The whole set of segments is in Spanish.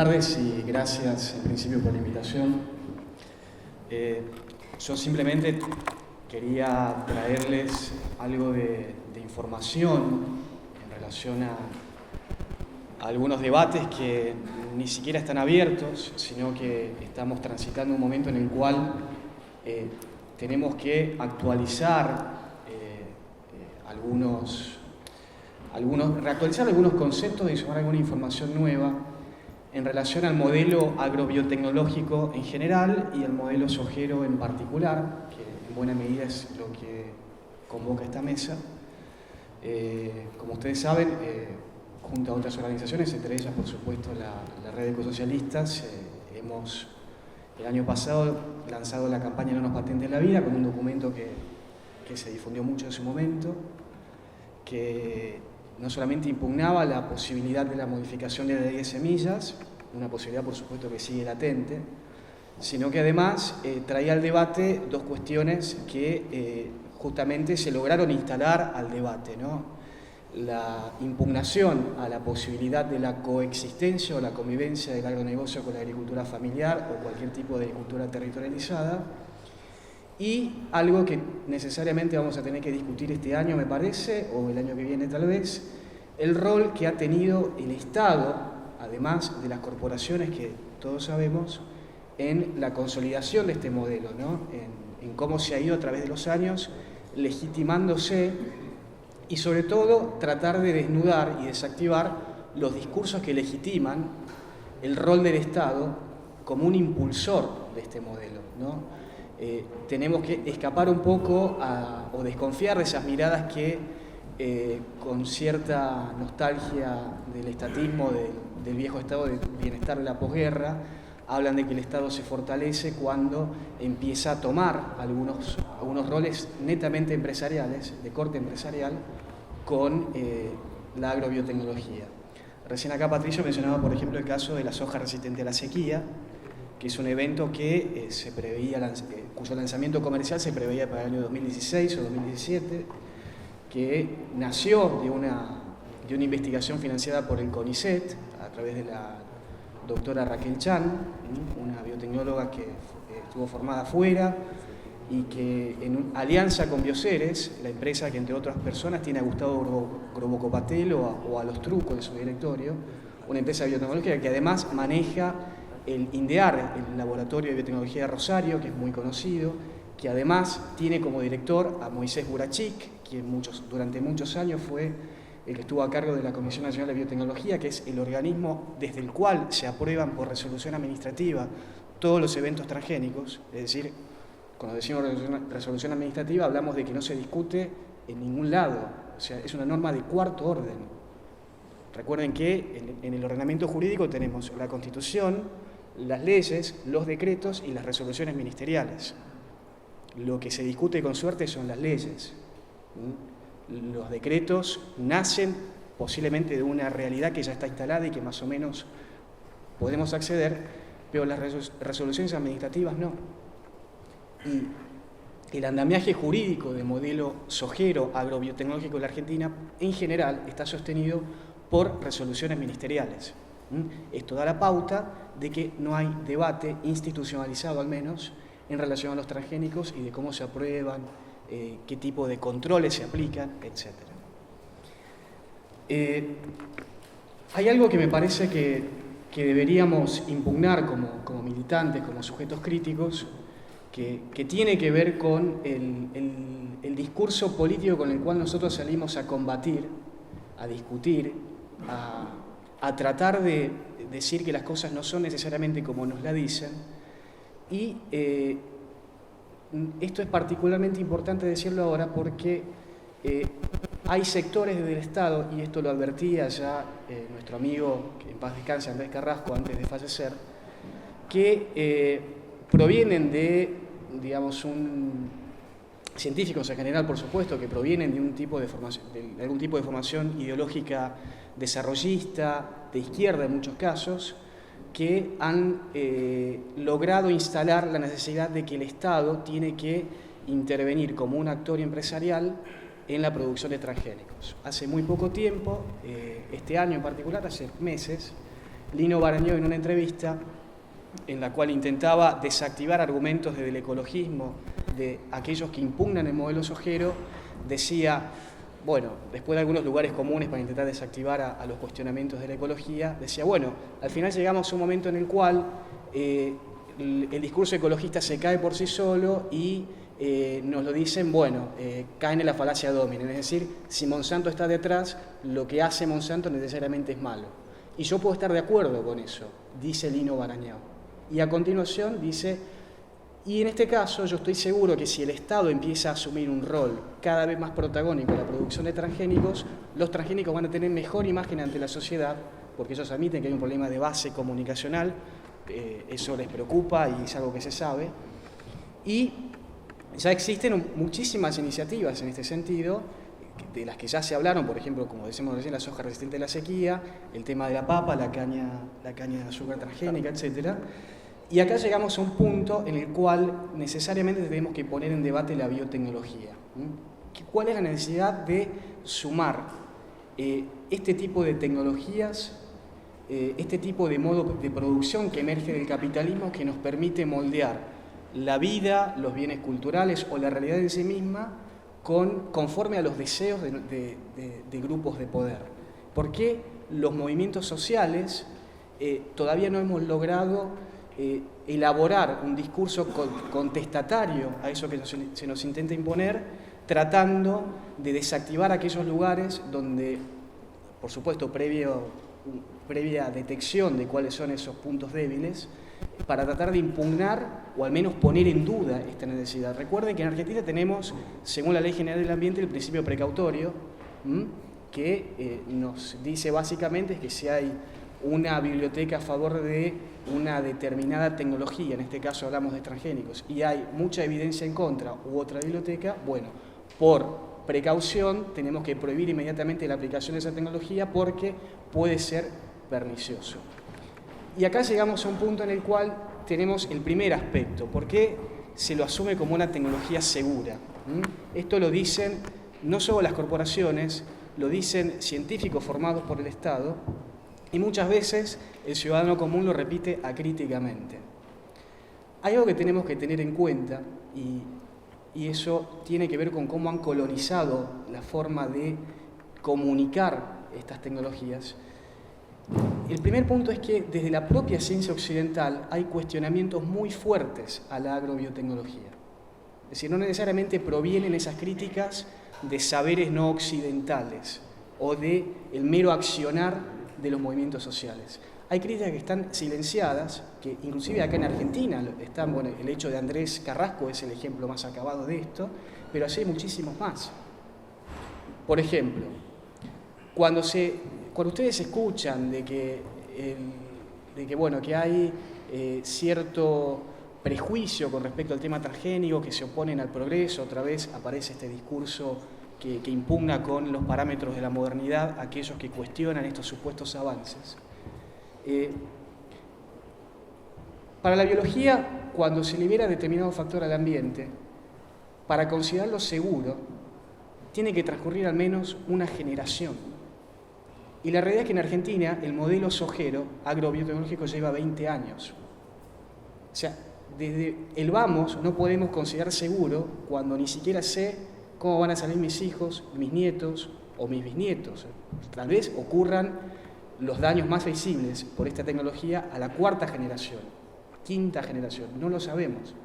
tardes y gracias en principio por la invitación. Yo simplemente quería traerles algo de información en relación a algunos debates que ni siquiera están abiertos, sino que estamos transitando un momento en el cual tenemos que actualizar reactualizar algunos conceptos y sumar alguna información nueva en relación al modelo agrobiotecnológico en general y al modelo sojero en particular, que en buena medida es lo que convoca esta mesa. Como ustedes saben, junto a otras organizaciones, entre ellas, por supuesto, la Red de Ecosocialistas, hemos el año pasado lanzado la campaña No nos patenten la vida, con un documento que se difundió mucho en su momento, que no solamente impugnaba la posibilidad de la modificación de la ley de semillas, una posibilidad por supuesto que sigue latente, sino que además traía al debate dos cuestiones que justamente se lograron instalar al debate, ¿no? La impugnación a la posibilidad de la coexistencia o la convivencia del agronegocio con la agricultura familiar o cualquier tipo de agricultura territorializada, y algo que necesariamente vamos a tener que discutir este año, me parece, o el año que viene tal vez, el rol que ha tenido el Estado, además de las corporaciones que todos sabemos, en la consolidación de este modelo, ¿no? En cómo se ha ido a través de los años legitimándose y sobre todo tratar de desnudar y desactivar los discursos que legitiman el rol del Estado como un impulsor de este modelo, ¿no? Tenemos que escapar un poco o desconfiar de esas miradas que con cierta nostalgia del estatismo, del viejo estado de bienestar de la posguerra, hablan de que el Estado se fortalece cuando empieza a tomar algunos roles netamente empresariales, de corte empresarial, con la agrobiotecnología. Recién acá Patricio mencionaba, por ejemplo, el caso de la soja resistente a la sequía, que es un evento que se preveía, cuyo lanzamiento comercial se preveía para el año 2016 o 2017, que nació de una investigación financiada por el CONICET a través de la doctora Raquel Chan, una biotecnóloga que estuvo formada afuera y que en alianza con Bioceres, la empresa que entre otras personas tiene a Gustavo Grobocopatel o a los Trucos de su directorio, una empresa biotecnológica que además maneja el INDEAR, el Laboratorio de Biotecnología de Rosario, que es muy conocido, que además tiene como director a Moisés Burachik, quien durante muchos años fue el que estuvo a cargo de la Comisión Nacional de Biotecnología, que es el organismo desde el cual se aprueban por resolución administrativa todos los eventos transgénicos. Es decir, cuando decimos resolución administrativa hablamos de que no se discute en ningún lado, o sea, es una norma de cuarto orden. Recuerden que en el ordenamiento jurídico tenemos la Constitución, las leyes, los decretos y las resoluciones ministeriales. Lo que se discute con suerte son las leyes. Los decretos nacen posiblemente de una realidad que ya está instalada y que más o menos podemos acceder, pero las resoluciones administrativas no. Y el andamiaje jurídico del modelo sojero agrobiotecnológico de la Argentina en general está sostenido por resoluciones ministeriales. Esto da la pauta de que no hay debate institucionalizado, al menos, en relación a los transgénicos y de cómo se aprueban, qué tipo de controles se aplican, etc. Hay algo que me parece que deberíamos impugnar como militantes, como sujetos críticos, que tiene que ver con el discurso político con el cual nosotros salimos a combatir, a discutir, a tratar de decir que las cosas no son necesariamente como nos la dicen. Y esto es particularmente importante decirlo ahora porque hay sectores del Estado, y esto lo advertía ya nuestro amigo, que en paz descanse, Andrés Carrasco, antes de fallecer, que provienen de, digamos, científicos en general, por supuesto, que provienen de algún tipo de formación ideológica desarrollista, de izquierda en muchos casos, que han logrado instalar la necesidad de que el Estado tiene que intervenir como un actor empresarial en la producción de transgénicos. Hace muy poco tiempo, este año en particular, hace meses, Lino Barañó en una entrevista en la cual intentaba desactivar argumentos desde el ecologismo de aquellos que impugnan el modelo sojero, decía, bueno, después de algunos lugares comunes para intentar desactivar a los cuestionamientos de la ecología, decía, bueno, al final llegamos a un momento en el cual el discurso ecologista se cae por sí solo y nos lo dicen, bueno, caen en la falacia dominen, es decir, si Monsanto está detrás, lo que hace Monsanto necesariamente es malo. Y yo puedo estar de acuerdo con eso, dice Lino Barañao. Y a continuación dice, y en este caso yo estoy seguro que si el Estado empieza a asumir un rol cada vez más protagónico en la producción de transgénicos, los transgénicos van a tener mejor imagen ante la sociedad, porque ellos admiten que hay un problema de base comunicacional, eso les preocupa y es algo que se sabe. Y ya existen muchísimas iniciativas en este sentido, de las que ya se hablaron, por ejemplo, como decimos recién, la soja resistente a la sequía, el tema de la papa, la caña de azúcar transgénica, etc. Y acá llegamos a un punto en el cual necesariamente tenemos que poner en debate la biotecnología. ¿Cuál es la necesidad de sumar este tipo de tecnologías, este tipo de modo de producción que emerge del capitalismo que nos permite moldear la vida, los bienes culturales o la realidad en sí misma conforme a los deseos de grupos de poder? ¿Por qué los movimientos sociales todavía no hemos logrado elaborar un discurso contestatario a eso que se nos intenta imponer, tratando de desactivar aquellos lugares donde, por supuesto, previa detección de cuáles son esos puntos débiles, para tratar de impugnar o al menos poner en duda esta necesidad? Recuerden que en Argentina tenemos, según la Ley General del Ambiente, el principio precautorio, que nos dice básicamente que si hay una biblioteca a favor de una determinada tecnología, en este caso hablamos de transgénicos, y hay mucha evidencia en contra u otra biblioteca, bueno, por precaución tenemos que prohibir inmediatamente la aplicación de esa tecnología porque puede ser pernicioso. Y acá llegamos a un punto en el cual tenemos el primer aspecto, ¿por qué se lo asume como una tecnología segura? Esto lo dicen no solo las corporaciones, lo dicen científicos formados por el Estado, y muchas veces el ciudadano común lo repite acríticamente. Hay algo que tenemos que tener en cuenta, y eso tiene que ver con cómo han colonizado la forma de comunicar estas tecnologías. El primer punto es que desde la propia ciencia occidental hay cuestionamientos muy fuertes a la agrobiotecnología. Es decir, no necesariamente provienen esas críticas de saberes no occidentales o de el mero accionar de los movimientos sociales. Hay críticas que están silenciadas, que inclusive acá en Argentina están, bueno, el hecho de Andrés Carrasco es el ejemplo más acabado de esto, pero así hay muchísimos más. Por ejemplo, cuando ustedes escuchan de que hay cierto prejuicio con respecto al tema transgénico, que se oponen al progreso, otra vez aparece este discurso que impugna con los parámetros de la modernidad a aquellos que cuestionan estos supuestos avances. Para la biología, cuando se libera determinado factor al ambiente, para considerarlo seguro, tiene que transcurrir al menos una generación. Y la realidad es que en Argentina el modelo sojero agrobiotecnológico lleva 20 años. O sea, desde el vamos no podemos considerar seguro cuando ni siquiera sé cómo van a salir mis hijos, mis nietos o mis bisnietos. Tal vez ocurran los daños más visibles por esta tecnología a la cuarta generación, quinta generación, no lo sabemos.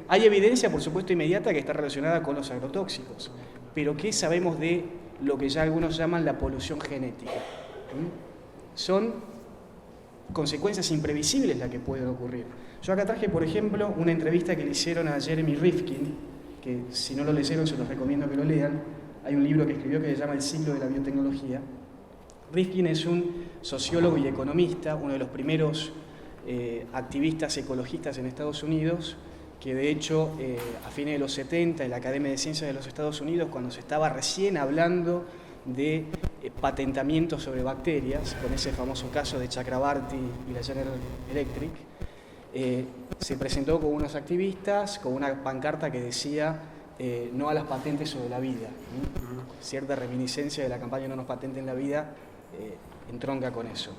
Hay evidencia, por supuesto, inmediata que está relacionada con los agrotóxicos, pero ¿qué sabemos de lo que ya algunos llaman la polución genética? Son consecuencias imprevisibles las que pueden ocurrir. Yo acá traje, por ejemplo, una entrevista que le hicieron a Jeremy Rifkin, que si no lo leyeron se los recomiendo que lo lean. Hay un libro que escribió que se llama El siglo de la biotecnología. Rifkin es un sociólogo y economista, uno de los primeros activistas ecologistas en Estados Unidos, que de hecho a fines de los 70 en la Academia de Ciencias de los Estados Unidos, cuando se estaba recién hablando de patentamiento sobre bacterias, con ese famoso caso de Chakrabarty y la General Electric, se presentó con unos activistas con una pancarta que decía no a las patentes sobre la vida. Cierta reminiscencia de la campaña No nos patenten la vida entronca con eso.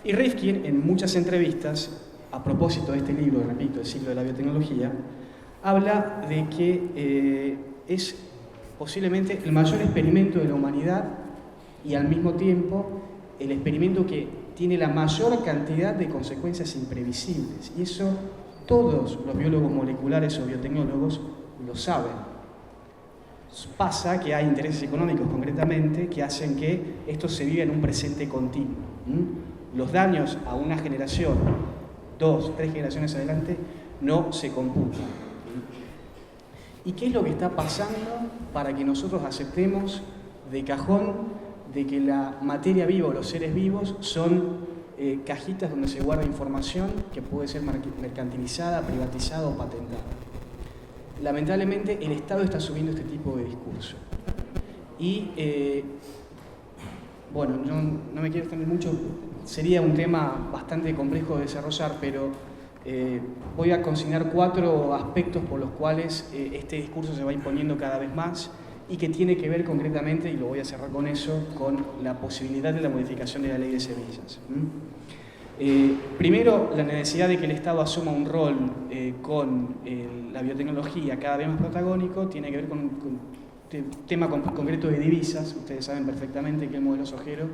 Y Rifkin, en muchas entrevistas, a propósito de este libro, repito, El ciclo de la biotecnología, habla de que es posiblemente el mayor experimento de la humanidad y al mismo tiempo el experimento que tiene la mayor cantidad de consecuencias imprevisibles. Y eso todos los biólogos moleculares o biotecnólogos lo saben. Pasa que hay intereses económicos concretamente que hacen que esto se viva en un presente continuo. Los daños a una generación, 2, 3 generaciones adelante, no se computan. ¿Y qué es lo que está pasando para que nosotros aceptemos de cajón de que la materia viva o los seres vivos son cajitas donde se guarda información que puede ser mercantilizada, privatizada o patentada? Lamentablemente el Estado está asumiendo este tipo de discurso. Y bueno, no me quiero extender mucho, sería un tema bastante complejo de desarrollar, pero voy a consignar 4 aspectos por los cuales este discurso se va imponiendo cada vez más y que tiene que ver concretamente, y lo voy a cerrar con eso, con la posibilidad de la modificación de la ley de semillas. Primero, la necesidad de que el Estado asuma un rol con la biotecnología cada vez más protagónico tiene que ver con un tema concreto de divisas. Ustedes saben perfectamente que el modelo sojero,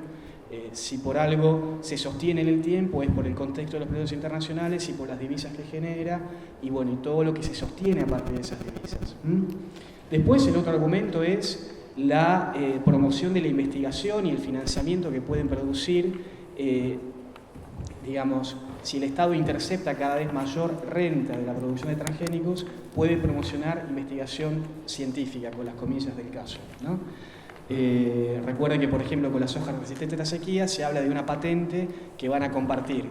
si por algo se sostiene en el tiempo, es por el contexto de los precios internacionales y por las divisas que genera, y bueno, y todo lo que se sostiene a partir de esas divisas. Después, el otro argumento es la promoción de la investigación y el financiamiento que pueden producir, digamos, si el Estado intercepta cada vez mayor renta de la producción de transgénicos, puede promocionar investigación científica, con las comillas del caso, ¿no? Recuerden que, por ejemplo, con la soja resistente a la sequía se habla de una patente que van a compartir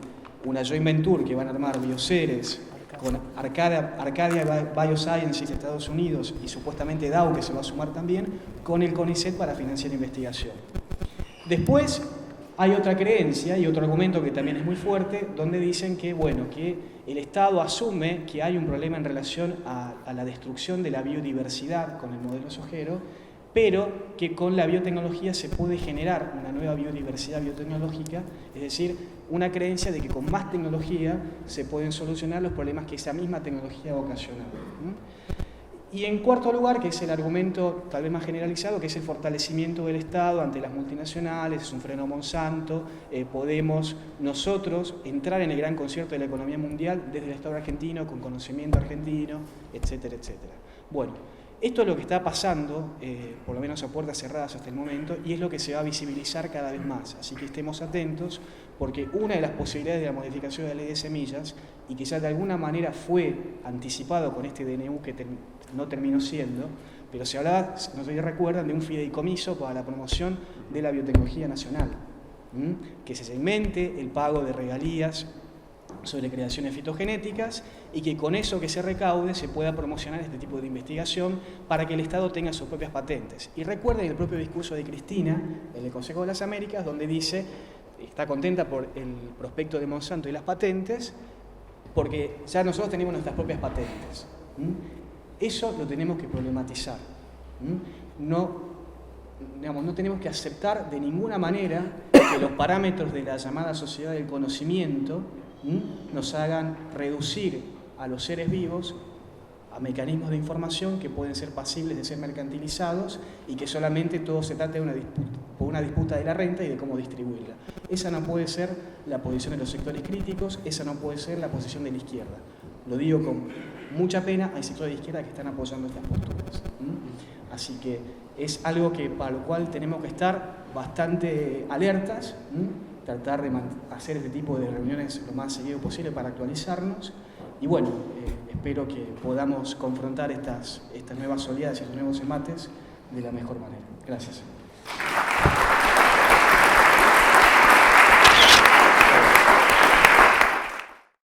una joint venture que van a armar Bioceres con Arcadia Biosciences de Estados Unidos y supuestamente Dow, que se va a sumar también, con el CONICET para financiar investigación. Después hay otra creencia y otro argumento que también es muy fuerte, donde dicen que, bueno, que el Estado asume que hay un problema en relación a la destrucción de la biodiversidad con el modelo sojero, pero que con la biotecnología se puede generar una nueva biodiversidad biotecnológica, es decir, una creencia de que con más tecnología se pueden solucionar los problemas que esa misma tecnología ha ocasionado. Y en cuarto lugar, que es el argumento tal vez más generalizado, que es el fortalecimiento del Estado ante las multinacionales, es un freno a Monsanto, podemos nosotros entrar en el gran concierto de la economía mundial desde el Estado argentino, con conocimiento argentino, etcétera, etcétera. Bueno, esto es lo que está pasando, por lo menos a puertas cerradas hasta el momento, y es lo que se va a visibilizar cada vez más. Así que estemos atentos, porque una de las posibilidades de la modificación de la ley de semillas, y que ya de alguna manera fue anticipado con este DNU que no terminó siendo, pero se hablaba, no sé si recuerdan, de un fideicomiso para la promoción de la biotecnología nacional, que se segmente el pago de regalías sobre creaciones fitogenéticas y que con eso que se recaude se pueda promocionar este tipo de investigación para que el Estado tenga sus propias patentes. Y recuerden el propio discurso de Cristina en el Consejo de las Américas, donde dice, está contenta por el prospecto de Monsanto y las patentes, porque ya nosotros tenemos nuestras propias patentes. Eso lo tenemos que problematizar. No tenemos que aceptar de ninguna manera que los parámetros de la llamada sociedad del conocimiento nos hagan reducir a los seres vivos a mecanismos de información que pueden ser pasibles de ser mercantilizados y que solamente todo se trata de una disputa de la renta y de cómo distribuirla. Esa no puede ser la posición de los sectores críticos, esa no puede ser la posición de la izquierda. Lo digo con mucha pena, hay sectores de izquierda que están apoyando estas posturas. Así que es algo para lo cual tenemos que estar bastante alertas, tratar de hacer este tipo de reuniones lo más seguido posible para actualizarnos y bueno, espero que podamos confrontar estas nuevas oleadas y estos nuevos embates de la mejor manera. Gracias.